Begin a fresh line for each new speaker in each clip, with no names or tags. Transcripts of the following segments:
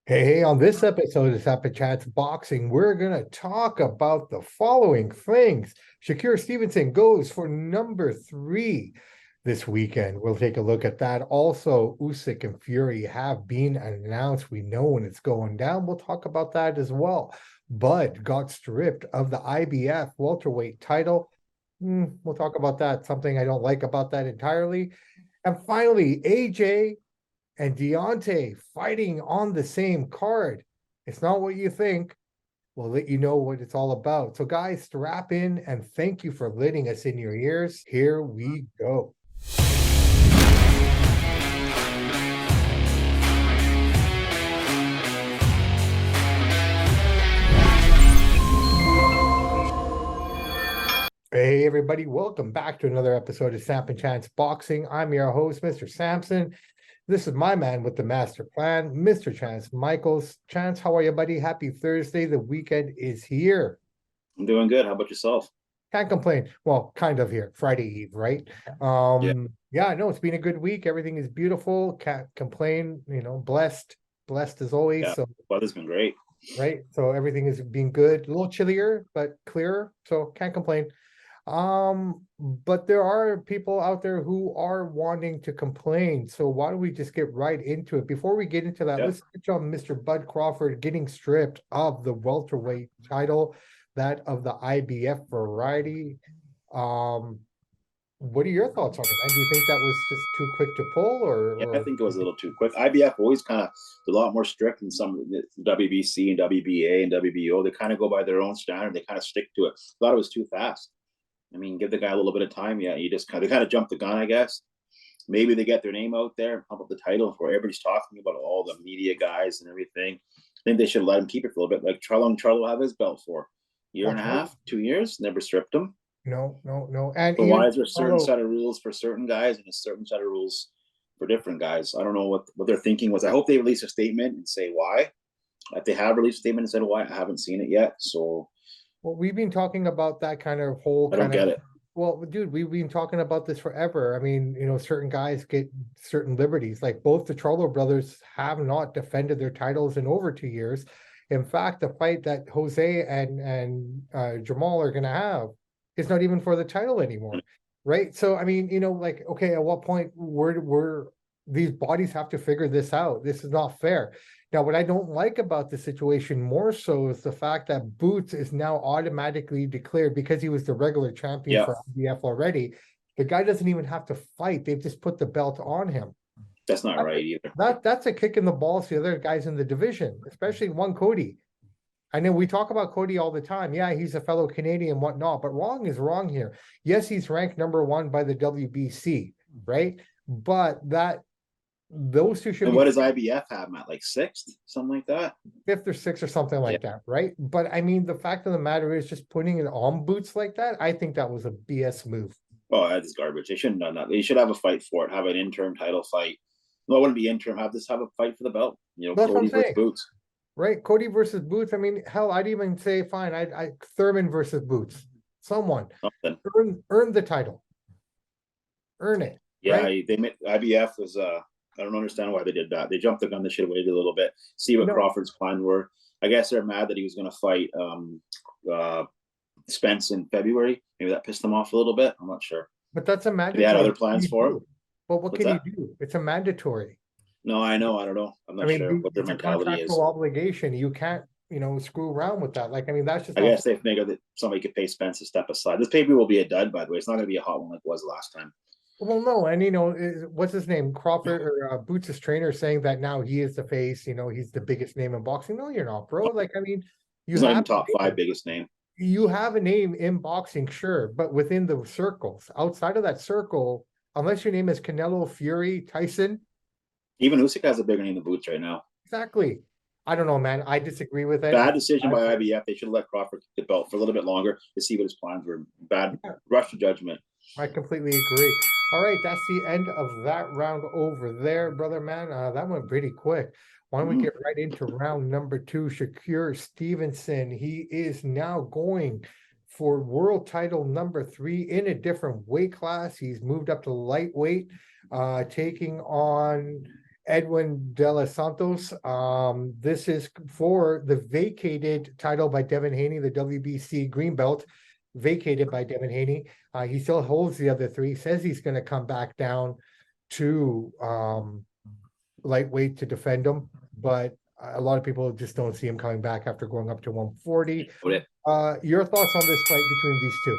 Hey, on this episode of Samp&Chance Boxing, we're going to talk about the following things. ShakurStevenson goes for number 3 this weekend. We'll take a look at that. Also, Usyk and Fury have been announced. We know when it's going down. We'll talk about that as well. Bud got stripped of the IBF welterweight title. We'll talk about that. Something I don't like about that entirely. And finally, AJ and Deontay fighting on the same card. It's not what you think. We'll let you know what it's all about. So, guys, strap in and thank you for letting us in your ears. Here we go. Hey, everybody, welcome back to another episode of Samp&Chance Boxing. I'm your host, Mr. Sampson. This is my man with the master plan, Mr. Chance Michaels. Chance, how are you, buddy? Happy Thursday. The weekend is here.
I'm doing good. How about yourself?
Can't complain. Well, kind of here. Friday Eve, right?
Yeah,
Yeah, no, it's been a good week. Everything is beautiful. Can't complain, blessed as always.
yeah.
So,
Weather's been great.
right. So everything is being good. A little chillier, but clearer. So can't complain. But there are people out there who are wanting to complain. So why don't we just get right into it? Before we get into that,
Yeah,
let's touch on Mr. Bud Crawford getting stripped of the welterweight title, that of the IBF variety. What are your thoughts on it, man? Do you think that was just too quick to pull,
yeah. I
or
think it was a little too quick. IBF always kind of a lot more strict than some of the WBC and WBA and WBO. They kind of go by their own standard. They kind of stick to it. Thought it was too fast. I mean, give the guy a little bit of time. Yeah, you just kind of jumped the gun, I guess. Maybe they get their name out there and pump up the title where everybody's talking about all the media guys and everything. I think they should let him keep it for a little bit. Like Charlo have his belt for year and a half, 2 years, never stripped him.
no. And
But
even
why is there a certain
although
set of rules for certain guys and a certain set of rules for different guys? I don't know what their thinking was. I hope they release a statement and say why. If they have released a statement and said why, I haven't seen it yet. So
well, we've been talking about that kind of whole
I don't
kind of
get it.
well, dude, we've been talking about this forever. I mean, certain guys get certain liberties. Like both the Charlo brothers have not defended their titles in over 2 years. In fact, the fight that Jose and Jamal are gonna have is not even for the title anymore, right? So I mean, like, okay, at what point we're these bodies have to figure this out? This is not fair. Now, what I don't like about the situation more so is the fact that Boots is now automatically declared because he was the regular champion
Yeah,
for IBF already. The guy doesn't even have to fight. They've just put the belt on him.
that's not
That,
right either.
that's a kick in the balls to the other guys in the division, especially one Cody. I know we talk about Cody all the time. Yeah, he's a fellow Canadian and whatnot, but wrong is wrong here. Yes, he's ranked number 1 by the WBC, right? But those two should
And
be
what does IBF have, Matt? Like sixth, something like that?
5th or 6th or something
Yeah.
like that, right? But I mean, the fact of the matter is just putting it on Boots like that, I think that was a BS move.
Oh, that is garbage. They shouldn't have done that. They should have a fight for it. Have an interim title fight. No, it wouldn't be interim. Have a fight for the belt.
That's what I'm
Cody versus
saying,
Boots.
right? Cody versus Boots. I mean, hell, I'd even say fine. I Thurman versus Boots. Someone
Something.
earn the title, earn it,
Yeah,
right?
they made IBF was I don't understand why they did that. They jumped the gun. They should have waited a little bit, see what
No,
Crawford's plans were. I guess they're mad that he was going to fight uh, Spence in February. Maybe that pissed them off a little bit. I'm not sure.
but that's a
They had
mandatory.
other
What can
plans
you
for him.
do? Well, what
What's
can you
that?
do? It's a mandatory.
No, I know. I don't know. I'm
I
not sure
mean,
what their
it's a
mentality is.
contractual obligation. You can't, screw around with that. Like, I mean, that's just
I
not.
guess they figure that somebody could pay Spence to step aside. This paper will be a dud, by the way. It's not going to be a hot one like it was last time.
Well, no, and what's his name? Crawford or Boots' trainer saying that now he is the face, he's the biggest name in boxing. No, you're not, bro. Like, I mean, you
He's not even
have
top five biggest name.
you have a name in boxing, sure, but within the circles, outside of that circle, unless your name is Canelo, Fury, Tyson,
Even Usyk has a bigger name than Boots right now.
exactly. I don't know, man. I disagree with it.
Bad decision by IBF. They should have let Crawford keep the belt for a little bit longer to see what his plans were. Bad rush to judgment.
I completely agree. All right, that's the end of that round over there, brother man. That went pretty quick. Why don't we get right into round number 2? ShakurStevenson, he is now going for world title number 3 in a different weight class. He's moved up to lightweight, taking on Edwin De Los Santos. This is for the vacated title by Devin Haney, the WBC green belt, vacated by Devin Haney. He still holds the other three. Says he's going to come back down to lightweight to defend him, but a lot of people just don't see him coming back after going up to 140. Your thoughts on this fight between these two?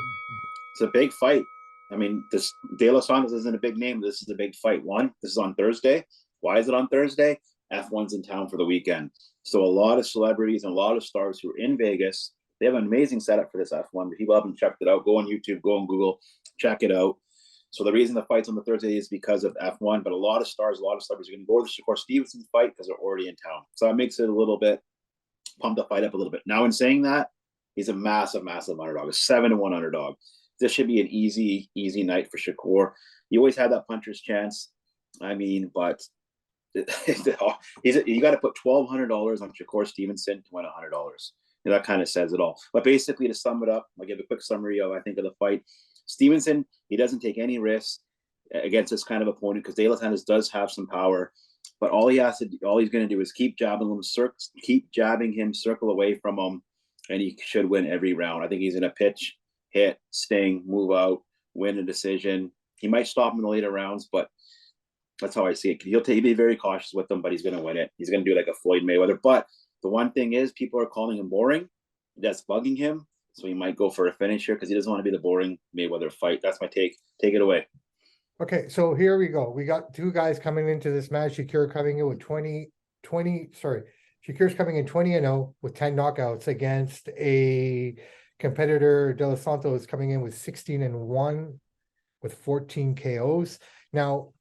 It's a big fight. I mean, this De Los Santos isn't a big name. This is a big fight. This is on Thursday. Why is it on Thursday? F1's in town for the weekend. So a lot of celebrities and a lot of stars who are in Vegas, they have an amazing setup for this F1. People haven't checked it out. Go on YouTube, go on Google, check it out. So the reason the fight's on the Thursday is because of F1, but a lot of stars, a lot of celebrities are going to go to the ShakurStevenson fight because they're already in town. So that makes it a little bit, pump the fight up a little bit. Now, in saying that, he's a massive, massive underdog, a 7-1 underdog. This should be an easy night for Shakur. You always have that puncher's chance. I mean, but you got to put $1,200 on ShakurStevenson to win $100. That kind of says it all. But basically, to sum it up, I'll give a quick summary of, I think, of the fight. Stevenson, he doesn't take any risks against this kind of opponent because De Los Santos does have some power. But all he's going to do is keep jabbing him, circle away from him, and he should win every round. I think he's going to pitch, hit, sting, move out, win a decision. He might stop him in the later rounds, but that's how I see it. He'll be very cautious with them, but he's going to win it. He's going to do like a Floyd Mayweather. But the one thing is, people are calling him boring. That's bugging him. So he might go for a finish here because he doesn't want to be the boring Mayweather fight. That's my take. Take it away.
Okay, so here we go. We got two guys coming into this match. Shakur coming in with Shakur's coming in 20-0 with 10 knockouts against a competitor. De Los Santos coming in with 16-1 with 14 KOs. Now,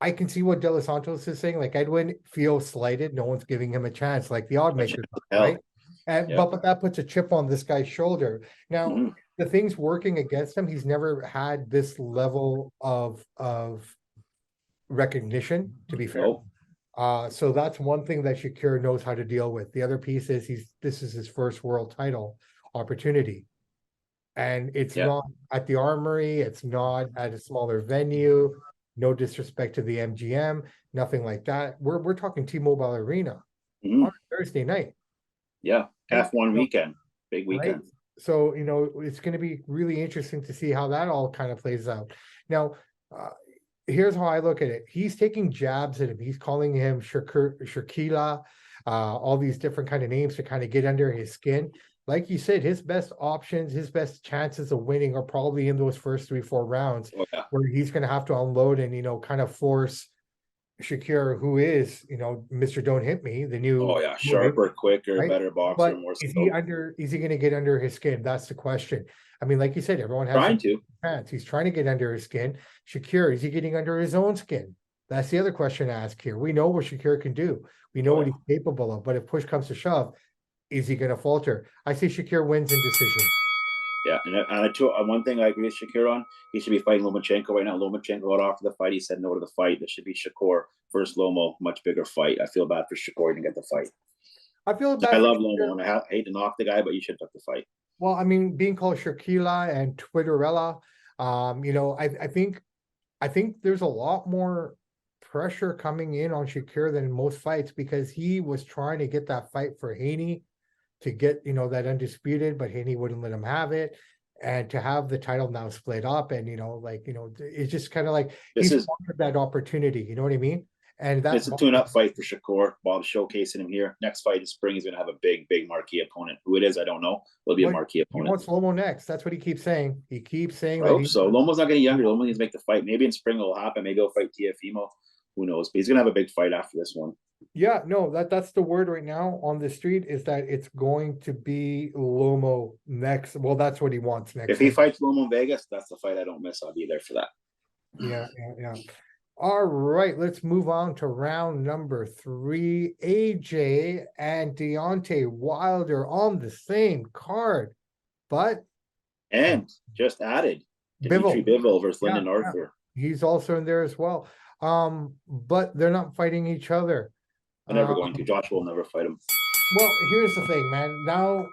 I can see what De Los Santos is saying. Like, Edwin feels slighted. No one's giving him a chance, like the odd makers, right? But that puts a chip on this guy's shoulder. Now, the thing's working against him. He's never had this level of recognition, to be fair. So that's one thing that Shakur knows how to deal with. The other piece is this is his first world title opportunity. And it's not at the Armory, it's not at a smaller venue. No disrespect to the MGM, nothing like that. We're talking T-Mobile Arena on Thursday night.
Yeah, F1 weekend, big weekend. Right?
So, it's going to be really interesting to see how that all kind of plays out. Now, here's how I look at it. He's taking jabs at him. He's calling him Shakila, all these different kind of names to kind of get under his skin. Like you said, his best options, his best chances of winning are probably in those first 3-4 rounds where he's going to have to unload and, kind of force Shakur, who is, Mr. Don't Hit Me, the new
sharper, quicker, right? Better boxer,
but
more
is he going to get under his skin? That's the question. I mean, like you said, everyone has
trying to.
He's trying to get under his skin. Shakur, is he getting under his own skin? That's the other question to ask here. We know what Shakur can do. We know what he's capable of, but if push comes to shove, is he going to falter? I say Shakur wins in decision.
Yeah, and one thing I agree with Shakur on, he should be fighting Lomachenko right now. Lomachenko got off the fight. He said no to the fight. It should be Shakur versus Lomo, much bigger fight. I feel bad for Shakur to get the fight.
I feel bad.
I love Lomo, and I hate to knock the guy, but you should have the fight.
Well, I mean, being called Shakila and Twitterella, I think there's a lot more pressure coming in on Shakur than in most fights because he was trying to get that fight for Haney to get, that undisputed, but Haney wouldn't let him have it. And to have the title now split up and, it's just kind of like he's offered that opportunity. You know what I mean? And
it's a tune-up fight for Shakur. Bob's showcasing him here. Next fight in spring, he's going to have a big, big marquee opponent. Who it is, I don't know. It'll be a marquee opponent.
He wants Lomo next. That's what he keeps saying. He keeps saying
I hope so. Lomo's not getting younger. Lomo needs to make the fight. Maybe in spring it'll happen. Maybe he'll fight Tiafimo. Who knows? But he's going to have a big fight after this one.
Yeah, no, that's the word right now on the street is that it's going to be Lomo next. Well, that's what he wants next.
If he fights Lomo in Vegas, that's the fight I don't miss. I'll be there for that.
Yeah. All right, let's move on to round number 3. AJ and Deontay Wilder on the same card,
and just added Dimitri Bivol versus Lyndon Arthur.
He's also in there as well. But they're not fighting each other.
They're never going to. Joshua will never fight him.
Well, here's the thing, man. Now,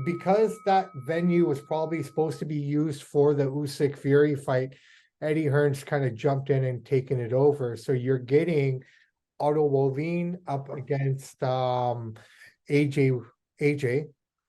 because that venue was probably supposed to be used for the Usyk Fury fight, Eddie Hearn's kind of jumped in and taken it over. So you're getting Otto Wallin up against AJ AJ,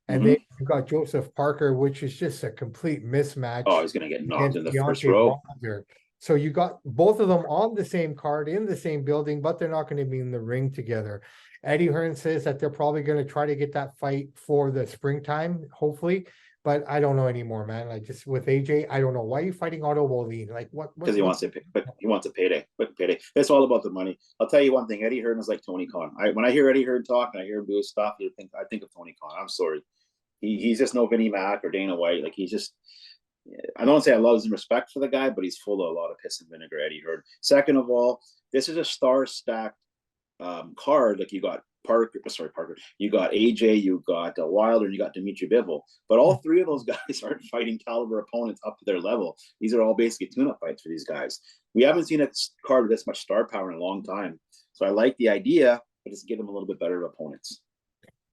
and then you got Joseph Parker, which is just a complete mismatch
Oh, he's gonna get knocked
against
in the first
Deontay
row.
Wilder. So you got both of them on the same card in the same building, but they're not going to be in the ring together. Eddie Hearn says that they're probably going to try to get that fight for the springtime, hopefully. But I don't know anymore, man. Like just with AJ, I don't know why are you fighting Otto Wallin. Like
Because he wants to, but he wants a payday. Quick payday. It's all about the money. I'll tell you one thing. Eddie Hearn is like Tony Khan. When I hear Eddie Hearn talk and I hear him do his stuff, I think of Tony Khan. I'm sorry. He's just no Vinnie Mac or Dana White. Like he's just. I don't say I love and respect for the guy, but he's full of a lot of piss and vinegar. Eddie Hearn. Second of all, this is a star-stacked card. Like you got Parker, you got AJ, you got Wilder, and you got Dimitri Bivol. But all three of those guys aren't fighting caliber opponents up to their level. These are all basically tune-up fights for these guys. We haven't seen a card with this much star power in a long time. So I like the idea, but just give them a little bit better opponents.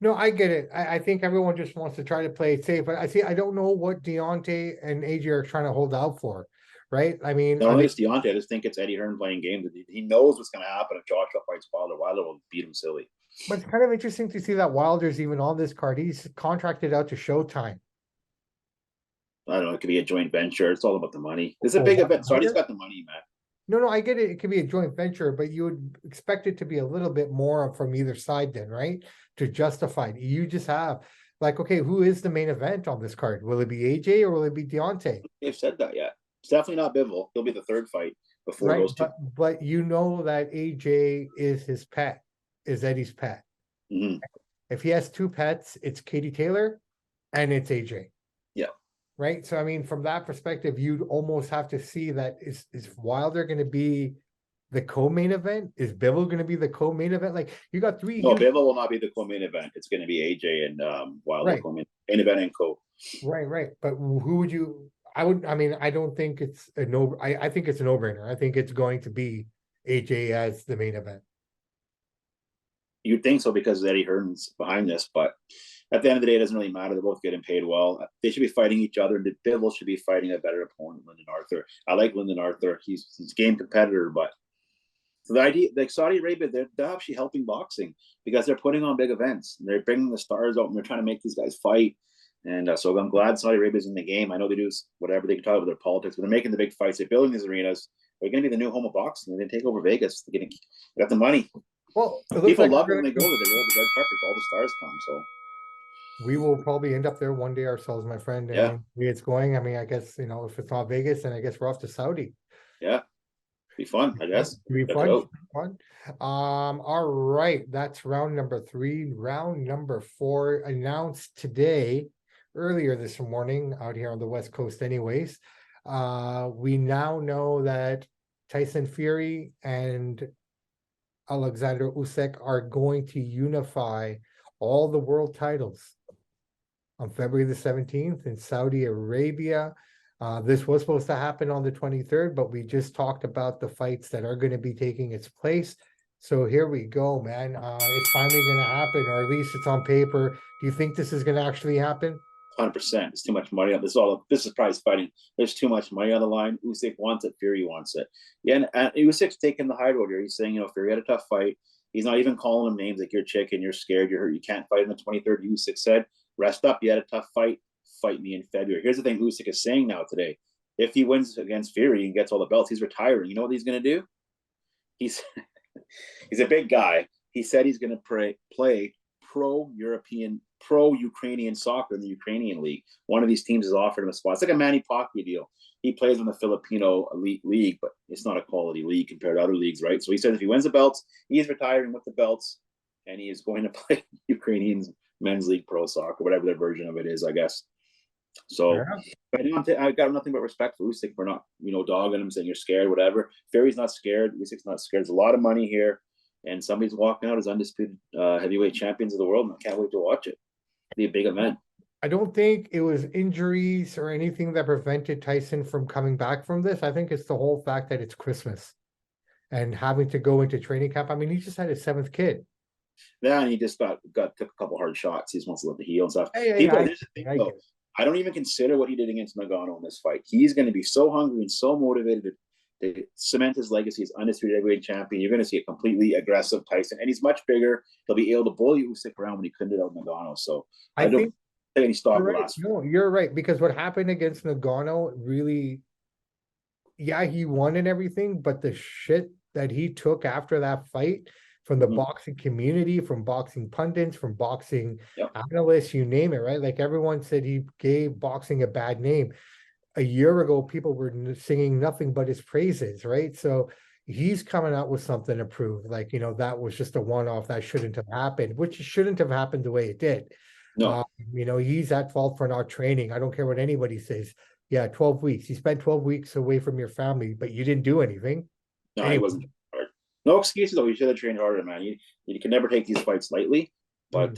No, I get it. I think everyone just wants to try to play it safe. But I don't know what Deontay and AJ are trying to hold out for, right? I mean,
not only it's Deontay, I just think it's Eddie Hearn playing games. He knows what's going to happen if Joshua fights Wilder. Wilder will beat him silly.
But it's kind of interesting to see that Wilder's even on this card. He's contracted out to Showtime.
I don't know. It could be a joint venture. It's all about the money. It's a big event. So he's got the money, man.
No, I get it. It could be a joint venture, but you would expect it to be a little bit more from either side then, right? To justify it. You just have like, okay, who is the main event on this card? Will it be AJ or will it be Deontay?
They've said that yet. It's definitely not Bivol. He'll be the third fight before those two.
But you know that AJ is his pet, is Eddie's pet.
Mm-hmm.
If he has two pets, it's Katie Taylor and it's AJ.
Yeah.
Right. So I mean, from that perspective, you'd almost have to see that is Wilder going to be the co-main event? Is Bivol going to be the co-main event? Like you got three.
No, Bivol will not be the co-main event. It's going to be AJ and Wilder co-main event and co.
Right. But who would you? I mean, I don't think it's a no. I think it's a no-brainer. I think it's going to be AJ as the main event.
You'd think so because Eddie Hearn's behind this, but at the end of the day, it doesn't really matter. They're both getting paid well. They should be fighting each other. Bivol should be fighting a better opponent, Lyndon Arthur. I like Lyndon Arthur. He's a game competitor, but so the idea, like Saudi Arabia, they're actually helping boxing because they're putting on big events. They're bringing the stars out and they're trying to make these guys fight. And so I'm glad Saudi Arabia's in the game. I know they do whatever they can talk about their politics, but they're making the big fights. They're building these arenas. They're going to be the new home of boxing. They're going to take over Vegas. They got the money.
Well,
people love it when they go there. They roll the red carpet. All the stars come. So
we will probably end up there one day ourselves, my friend. And
yeah,
it's going. I mean, I guess if it's not Vegas, then I guess we're off to Saudi.
Yeah, be fun. I guess
be fun. All right, that's round number 3. Round number 4 announced today, earlier this morning, out here on the West Coast. Anyways, we now know that Tyson Fury and Alexander Usyk are going to unify all the world titles on February the 17th in Saudi Arabia. This was supposed to happen on the 23rd, but we just talked about the fights that are going to be taking its place. So here we go, man. It's finally going to happen, or at least it's on paper. Do you think this is going to actually happen?
100%. It's too much money. This is prize fighting. There's too much money on the line. Usyk wants it. Fury wants it. Yeah, and Usyk's taking the high road here. He's saying, Fury had a tough fight. He's not even calling him names like you're chicken, you're scared, you're hurt, you can't fight on the 23rd. Usyk said, rest up. You had a tough fight. Fight me in February. Here's the thing Usyk is saying now today. If he wins against Fury and gets all the belts, he's retiring. You know what he's going to do? He's a big guy. He said he's going to play pro-Ukrainian soccer in the Ukrainian league. One of these teams has offered him a spot. It's like a Manny Pacquiao deal. He plays in the Filipino elite league, but it's not a quality league compared to other leagues, right? So he says if he wins the belts, he is retiring with the belts, and he is going to play Ukrainian men's league pro soccer, whatever their version of it is, I guess. So I got nothing but respect for Usyk for not, dogging him, saying you're scared, whatever. Fury's not scared. Usyk's not scared. There's a lot of money here, and somebody's walking out as undisputed heavyweight champions of the world, and I can't wait to watch it. It'll be a big event.
I don't think it was injuries or anything that prevented Tyson from coming back from this. I think it's the whole fact that it's Christmas and having to go into training camp. I mean, he just had his 7th kid.
Yeah, and he just took a couple hard shots. He just wants to let the heal and stuff. I don't even consider what he did against Nagano in this fight. He's going to be so hungry and so motivated to cement his legacy as undisputed heavyweight champion. You're going to see a completely aggressive Tyson, and he's much bigger. He'll be able to bully Usyk around when he couldn't do it with Nagano. So
I
I don't
think
take any stock in
you're
the
right.
last.
No, you're right, because what happened against Nagano really, yeah, he won and everything, but the shit that he took after that fight from the boxing community, from boxing pundits, from boxing analysts, you name it, right? Like everyone said he gave boxing a bad name. A year ago, people were singing nothing but his praises, right? So he's coming out with something to prove, like, that was just a one-off, that shouldn't have happened, which shouldn't have happened the way it did.
No,
He's at fault for not training. I don't care what anybody says. Yeah, 12 weeks. You spent 12 weeks away from your family, but you didn't do anything.
no, he
Anyway.
wasn't hard. No excuses though. He should have trained harder, man. You can never take these fights lightly, but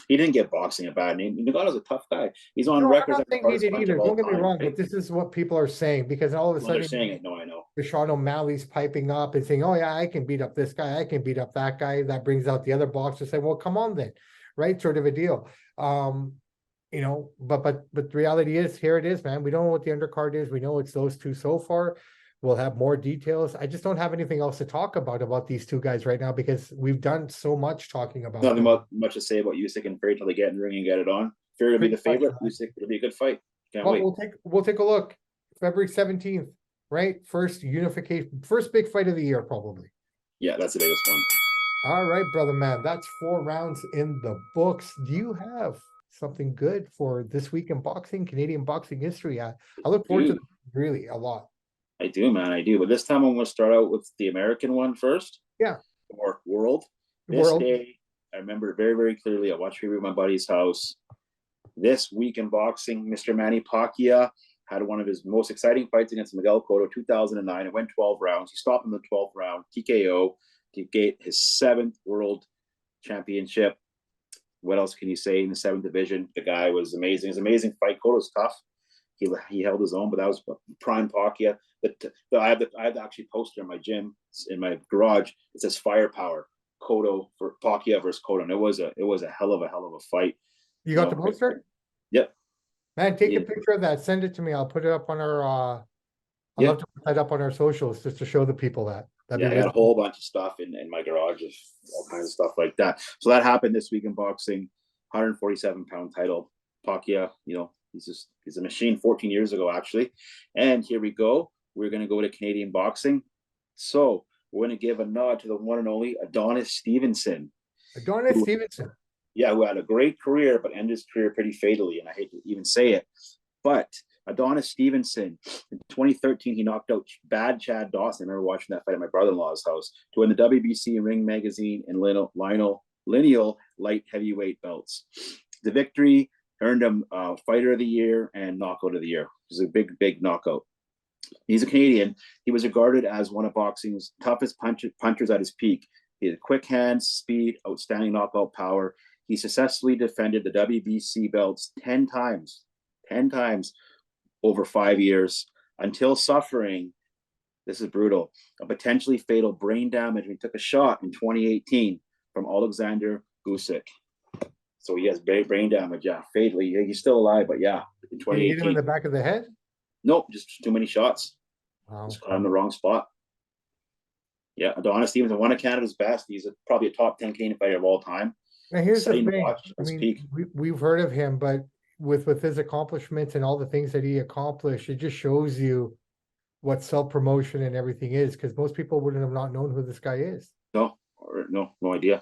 he didn't get boxing a bad name. Nagano's a tough guy. He's on
No, I'm
record
not
as the
saying he
hardest
did
puncher
either.
of all
Don't get me
time.
wrong,
Right?
but this is what people are saying, because all of a
Well, they're
sudden,
saying it. No, I know.
Sean O'Malley's piping up and saying, "Oh yeah, I can beat up this guy. I can beat up that guy." That brings out the other boxer saying, "Well, come on then," right? Sort of a deal. But the reality is, here it is, man. We don't know what the undercard is. We know it's those two so far. We'll have more details. I just don't have anything else to talk about these two guys right now, because we've done so much talking about
Nothing
them.
much to say about Usyk and Fury till they get in the ring and get it on. Fury will be the favorite. Usyk, it'll be a good fight. Can't wait.
We'll take a look. February 17th, right? First unification, first big fight of the year, probably.
Yeah, that's the biggest one.
All right, brother man. That's 4 rounds in the books. Do you have something good for this week in boxing, Canadian boxing history? I look forward to really a lot.
I do, man. I do. But this time I'm going to start out with the American one first.
Yeah.
Or World. This day, I remember it very, very clearly. I watched review at my buddy's house. This week in boxing, Mr. Manny Pacquiao had one of his most exciting fights against Miguel Cotto, 2009. It went 12 rounds. He stopped in the 12th round, TKO, to get his 7th world championship. What else can you say in the 7th division? The guy was amazing. It was an amazing fight. Cotto's tough. He held his own, but that was prime Pacquiao. I have the actually poster in my gym, in my garage. It says Firepower, Cotto for Pacquiao versus Cotto. And it was a hell of a fight.
You got the poster?
Yep.
Man, take a picture of that. Send it to me. I'll put it up on our I'd love to put that up on our socials just to show the people that.
I got a whole bunch of stuff in my garage of all kinds of stuff like that. So that happened this week in boxing. 147-pound title. Pacquiao, he's a machine 14 years ago, actually. And here we go. We're going to go to Canadian boxing. So we're going to give a nod to the one and only Adonis Stevenson.
Stevenson.
Yeah, who had a great career, but ended his career pretty fatally. And I hate to even say it. But Adonis Stevenson, in 2013, he knocked out bad Chad Dawson. I remember watching that fight at my brother-in-law's house to win the WBC Ring Magazine and lineal light heavyweight belts. The victory earned him Fighter of the Year and Knockout of the Year. It was a big, big knockout. He's a Canadian. He was regarded as one of boxing's toughest punchers at his peak. He had quick hands, speed, outstanding knockout power. He successfully defended the WBC belts 10 times over 5 years, until suffering, this is brutal, a potentially fatal brain damage when he took a shot in 2018 from Alexander Usyk. So he has brain damage, fatally. He's still alive, but in 2018.
Did you hit him in the back of the head?
Nope, just too many shots.
Wow.
Just caught him in the wrong spot. Yeah, Adonis Stevenson, one of Canada's best. He's probably a top 10 Canadian fighter of all time.
Now here's the thing. We've heard of him, but with his accomplishments and all the things that he accomplished, it just shows you what self-promotion and everything is, because most people wouldn't have not known who this guy is.
No idea.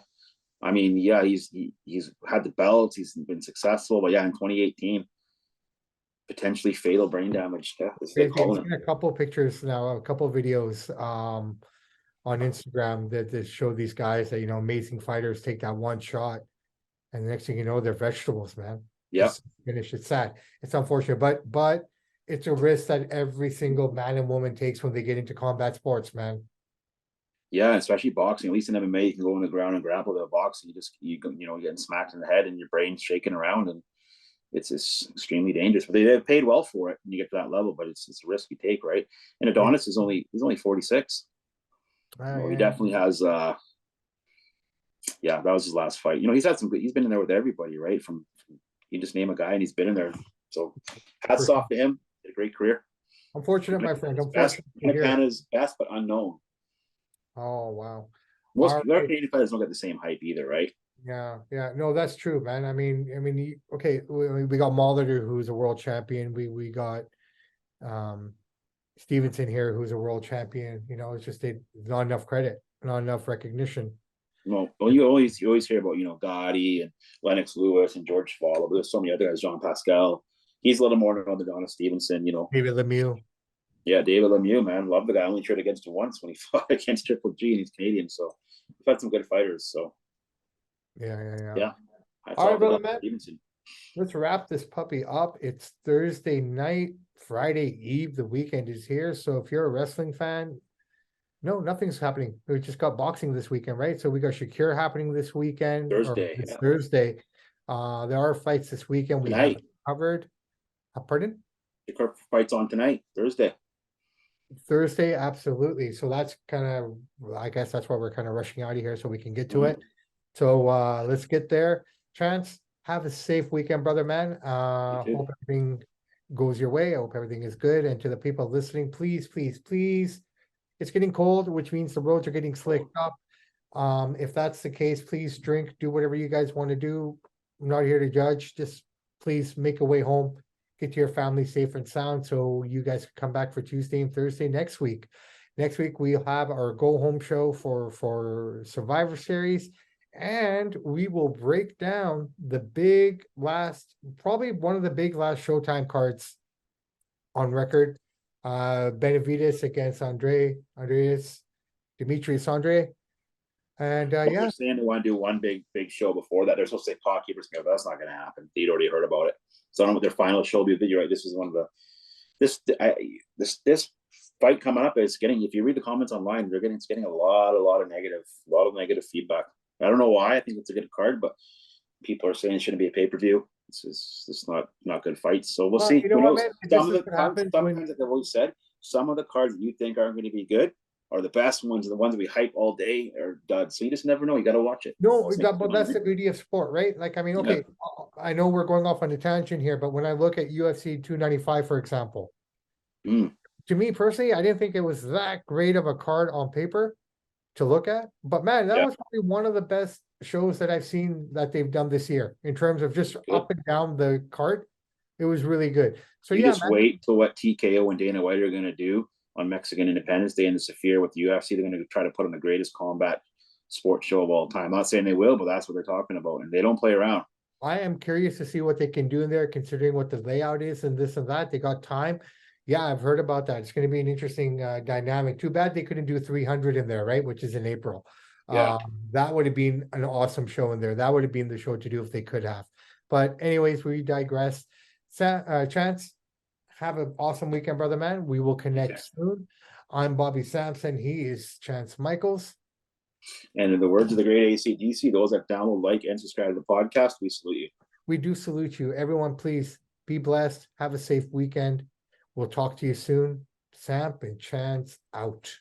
I mean, he's had the belts, he's been successful, but in 2018, potentially fatal brain damage.
I've seen a couple of pictures now, a couple of videos on Instagram that show these guys that, amazing fighters take that one shot, and the next thing you know, they're vegetables, man.
Yeah.
Finish. It's sad. It's unfortunate, but it's a risk that every single man and woman takes when they get into combat sports, man.
Yeah, especially boxing. At least in MMA, you can go on the ground and grapple. The boxing, you're getting smacked in the head and your brain's shaking around, and it's extremely dangerous. But they've paid well for it when you get to that level. But it's a risk you take, right? And Adonis he's only 46. He definitely has. That was his last fight. He's had some good. He's been in there with everybody, right? From you just name a guy and he's been in there. So hats off to him. He had a great career.
Unfortunate, my friend.
Best,
Unfortunate to hear.
Canada's best, but unknown.
Oh, wow.
Most
All
other
right.
Canadian fighters don't get the same hype either, right?
Yeah, yeah. No, that's true, man. Okay, we got Molitor, who's a world champion. We got um Stevenson here, who's a world champion. It's just not enough credit, not enough recognition.
Well, you always hear about Gotti and Lennox Lewis and George Fowler, but there's so many other guys. Jean Pascal, he's a little more known than Donna Stevenson.
David Lemieux.
Yeah, David Lemieux, man, love the guy. I only traded against him once when he fought against Triple G, and he's Canadian, so we've had some good fighters. So
Yeah.
That's
All right, brother,
Donna
man.
Stevenson.
Let's wrap this puppy up. It's Thursday night, Friday Eve. The weekend is here. So if you're a wrestling fan, no, nothing's happening. We just got boxing this weekend, right? So we got Shakur happening this weekend.
Thursday,
It's
yeah.
Thursday. There are fights this weekend. We have covered. Pardon?
Shakur fights on tonight,
Thursday, absolutely. So that's I guess that's why we're kind of rushing out of here so we can get to it. So let's get there. Chance, have a safe weekend, brother, man. Hope everything goes your way. I hope everything is good. And to the people listening, please, please, please, it's getting cold, which means the roads are getting slicked up. If that's the case, please drink, do whatever you guys want to do. I'm not here to judge. Just please make a way home. Get to your family safe and sound so you guys can come back for Tuesday and Thursday next week. Next week, we'll have our go home show for Survivor Series, and we will break down the probably one of the big last Showtime cards on record. Benavides against Demetrius Andre. And
they're saying they want to do one big show before that. They're supposed to say Pac Keepers, but that's not going to happen. You'd already heard about it. So I don't know what their final show will be, but you're right. This is one of this fight coming up is getting. If you read the comments online, it's getting a lot of negative feedback. I don't know why. I think it's a good card, but people are saying it shouldn't be a pay-per-view. It's not good fights. So we'll see. Who knows? Sometimes, like I've always said, some of the cards that you think aren't going to be good are the best ones, the ones that we hype all day are duds. So you just never know. You got to watch it.
No, but that's the beauty of sport, right? Like, okay, I know we're going off on a tangent here, but when I look at UFC 295, for example, to me personally, I didn't think it was that great of a card on paper to look at. But man, that was probably one of the best shows that I've seen that they've done this year in terms of just up and down the card. It was really good. So just
wait till what TKO and Dana White are going to do on Mexican Independence Day in the Sphere with the UFC. They're going to try to put on the greatest combat sports show of all time. I'm not saying they will, but that's what they're talking about, and they don't play around.
I am curious to see what they can do in there, considering what the layout is and this and that. They got time. Yeah, I've heard about that. It's going to be an interesting dynamic. Too bad they couldn't do 300 in there, right? Which is in April. That would have been an awesome show in there. That would have been the show to do if they could have. But anyways, we digress. Chance, have an awesome weekend, brother, man. We will connect soon. I'm Bobby Sampson. He is Chance Michaels.
And in the words of the great AC/DC, those that download, like, and subscribe to the podcast, we salute you.
We do salute you. Everyone, please be blessed. Have a safe weekend. We'll talk to you soon. Samp and Chance out.